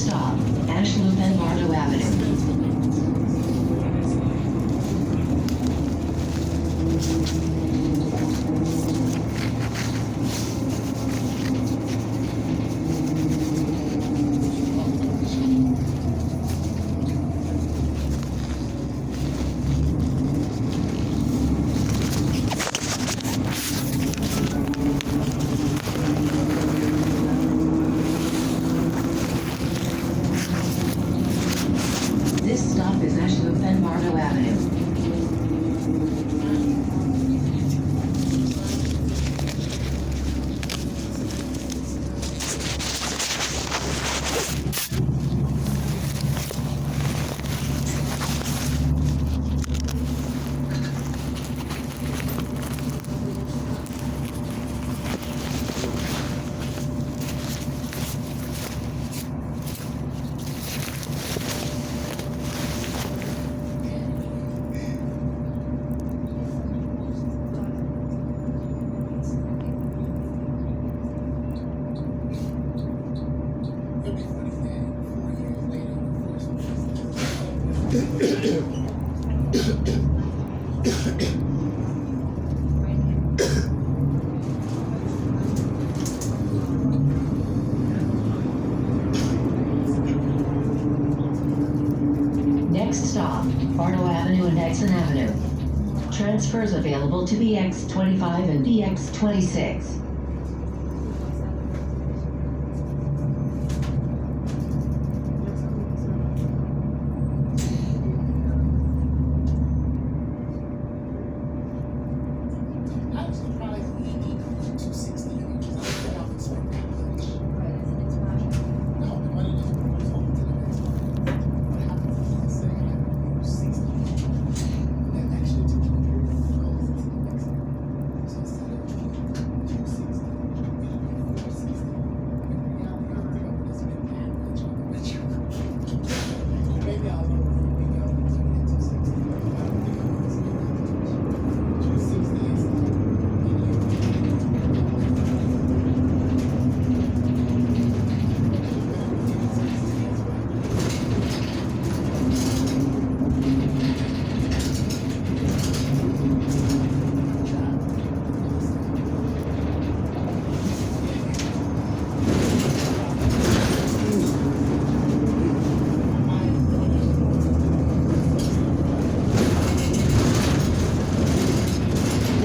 stop, Ash Loop and Bardo Avenue. This stop is Ash Loop and Bardo Avenue. Next stop, Bardo Avenue and Exon Avenue. Transfers available to BX25 and BX26.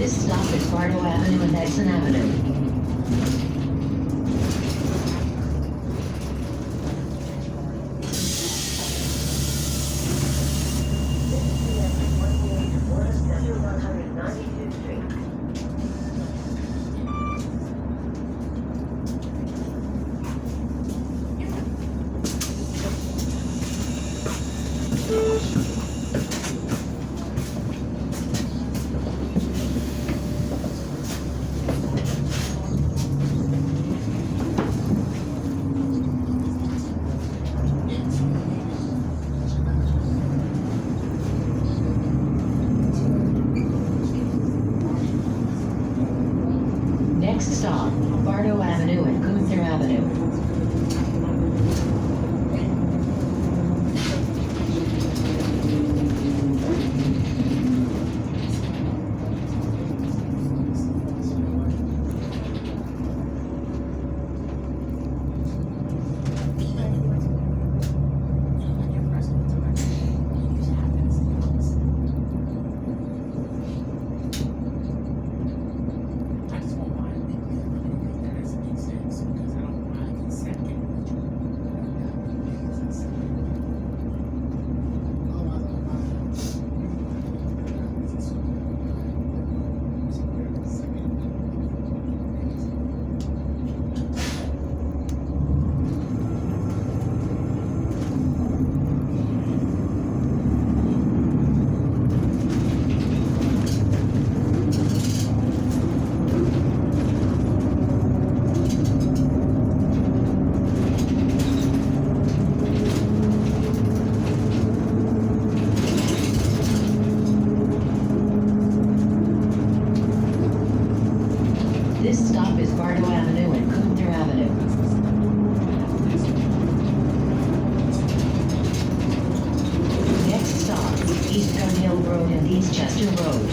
This stop is Bardo Avenue and Exon Avenue. Next stop, Bardo Avenue and Gunther Avenue. East Chester Road.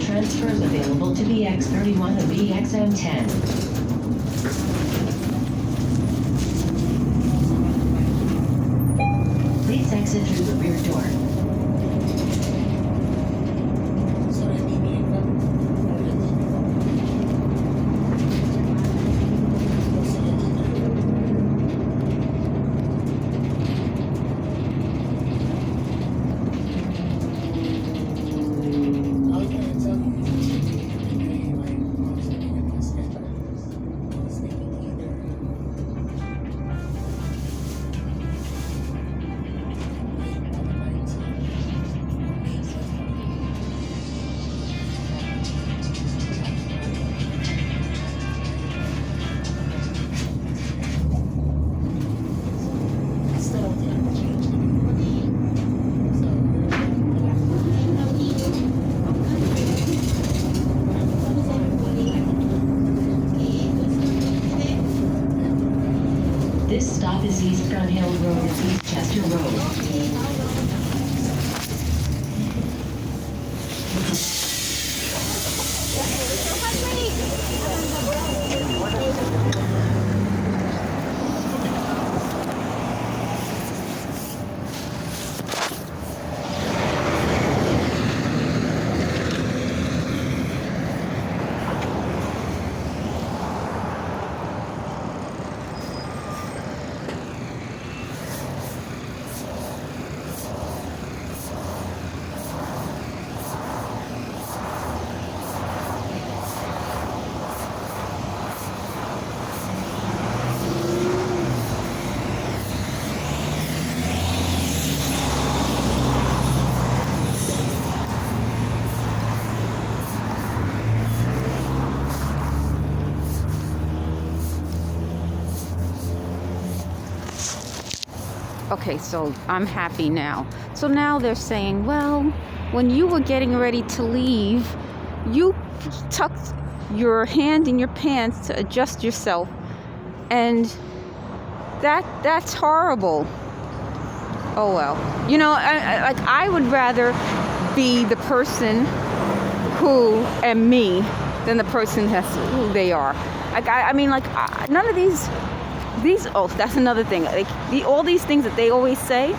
Transfers available to BX31 and BXM10. Please exit through the rear door. This stop is East Gun Hill Road, East Chester Road. Okay, so I'm happy now. So now they're saying, well, when you were getting ready to leave, you tucked your hand in your pants to adjust yourself, and that's horrible. Oh well, you know, I would rather be the person who am me than the person that's who they are. None of these. Oh, that's another thing. Like all these things that they always say,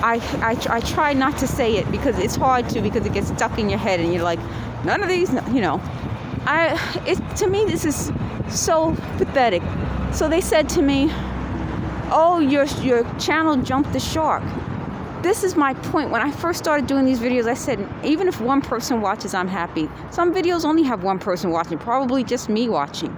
I try not to say it because it's hard to, because it gets stuck in your head and you're like, none of these, you know. To me, this is so pathetic. So they said to me, oh, your channel jumped the shark. This is my point. When I first started doing these videos, I said, even if one person watches, I'm happy. Some videos only have one person watching, probably just me watching.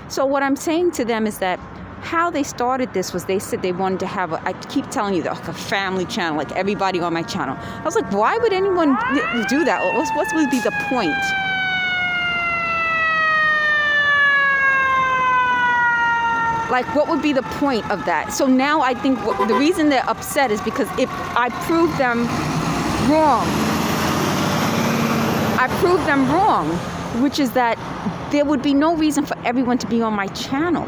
So what I'm saying to them is that how they started this was they said they wanted to have I keep telling you, like a family channel, like everybody on my channel. I was like, why would anyone do that? What would be the point? Like, what would be the point of that? So now I think the reason they're upset is because if I prove them wrong, which is that there would be no reason for everyone to be on my channel.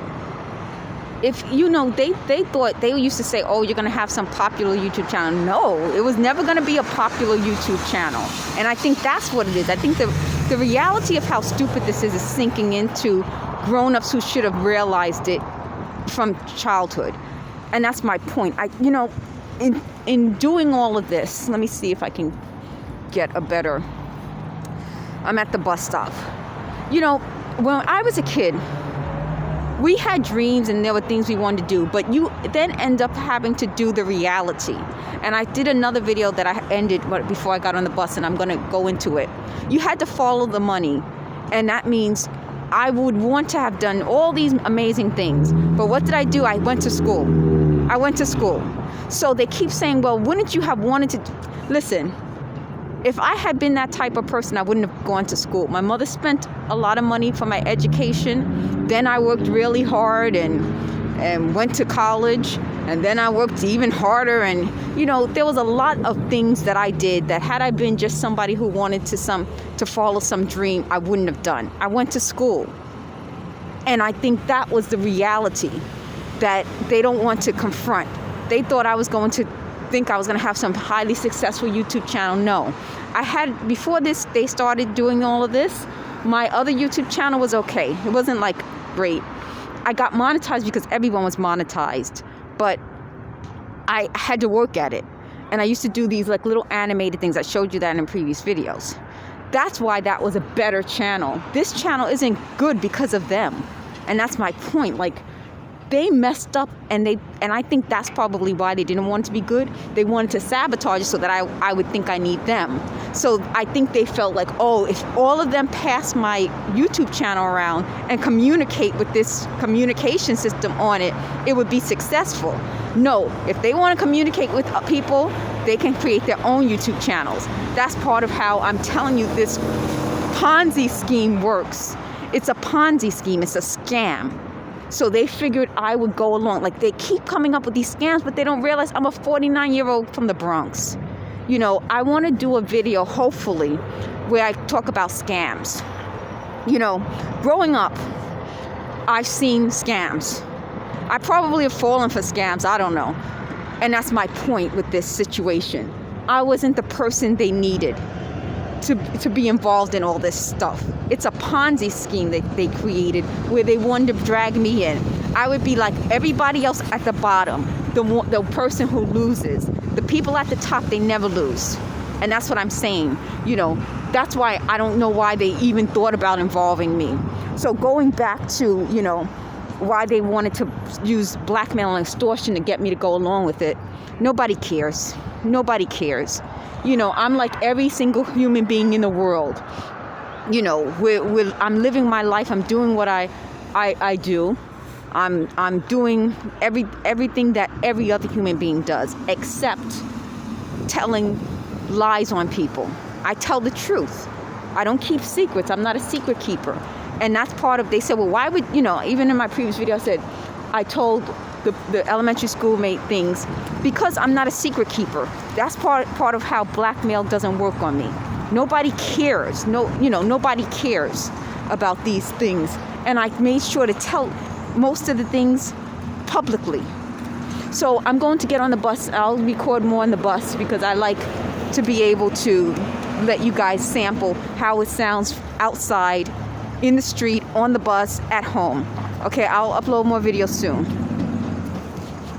If, you know, they thought, they used to say, oh, you're going to have some popular YouTube channel. No, it was never going to be a popular YouTube channel. And I think that's what it is. I think the reality of how stupid this is sinking into grown-ups who should have realized it from childhood. And that's my point. In doing all of this, let me see if I can get a better. I'm at the bus stop. You know, when I was a kid, we had dreams and there were things we wanted to do, but you then end up having to do the reality. And I did another video that I ended before I got on the bus, and I'm going to go into it. You had to follow the money, and that means I would want to have done all these amazing things. But what did I do? I went to school. So they keep saying, well, wouldn't you have wanted to... Listen, if I had been that type of person, I wouldn't have gone to school. My mother spent a lot of money for my education. Then I worked really hard and went to college. And then I worked even harder. And, you know, there was a lot of things that I did that had I been just somebody who wanted to follow some dream, I wouldn't have done. I went to school. And I think that was the reality that they don't want to confront. They thought I was going to have some highly successful YouTube channel. No, before this, they started doing all of this, my other YouTube channel was okay. It wasn't like great. I got monetized because everyone was monetized, but I had to work at it. And I used to do these like little animated things. I showed you that in previous videos. That's why that was a better channel. This channel isn't good because of them. And that's my point. Like, they messed up, and I think that's probably why they didn't want it to be good. They wanted to sabotage it so that I would think I need them. So I think they felt like, oh, if all of them pass my YouTube channel around and communicate with this communication system on it, it would be successful. No, if they want to communicate with people, they can create their own YouTube channels. That's part of how I'm telling you this Ponzi scheme works. It's a Ponzi scheme. It's a scam. So they figured I would go along. Like, they keep coming up with these scams, but they don't realize I'm a 49-year-old from the Bronx. You know, I want to do a video, hopefully, where I talk about scams. You know, growing up, I've seen scams. I probably have fallen for scams. I don't know. And that's my point with this situation. I wasn't the person they needed to be involved in all this stuff. It's a Ponzi scheme that they created where they wanted to drag me in. I would be like everybody else at the bottom, the person who loses. The people at the top, they never lose. And that's what I'm saying. You know, that's why I don't know why they even thought about involving me. So going back to, you know, why they wanted to use blackmail and extortion to get me to go along with it, nobody cares. Nobody cares. You know, I'm like every single human being in the world. You know, I'm living my life. I'm doing what I do. I'm doing everything that every other human being does, except telling lies on people. I tell the truth. I don't keep secrets. I'm not a secret keeper. And that's part of, they said, well, why would, you know, even in my previous video, I said, I told the elementary school mate things because I'm not a secret keeper. That's part of how blackmail doesn't work on me. Nobody cares. Nobody cares about these things. And I made sure to tell most of the things publicly. So I'm going to get on the bus. I'll record more on the bus because I like to be able to let you guys sample how it sounds outside, in the street, on the bus, at home. Okay, I'll upload more videos soon.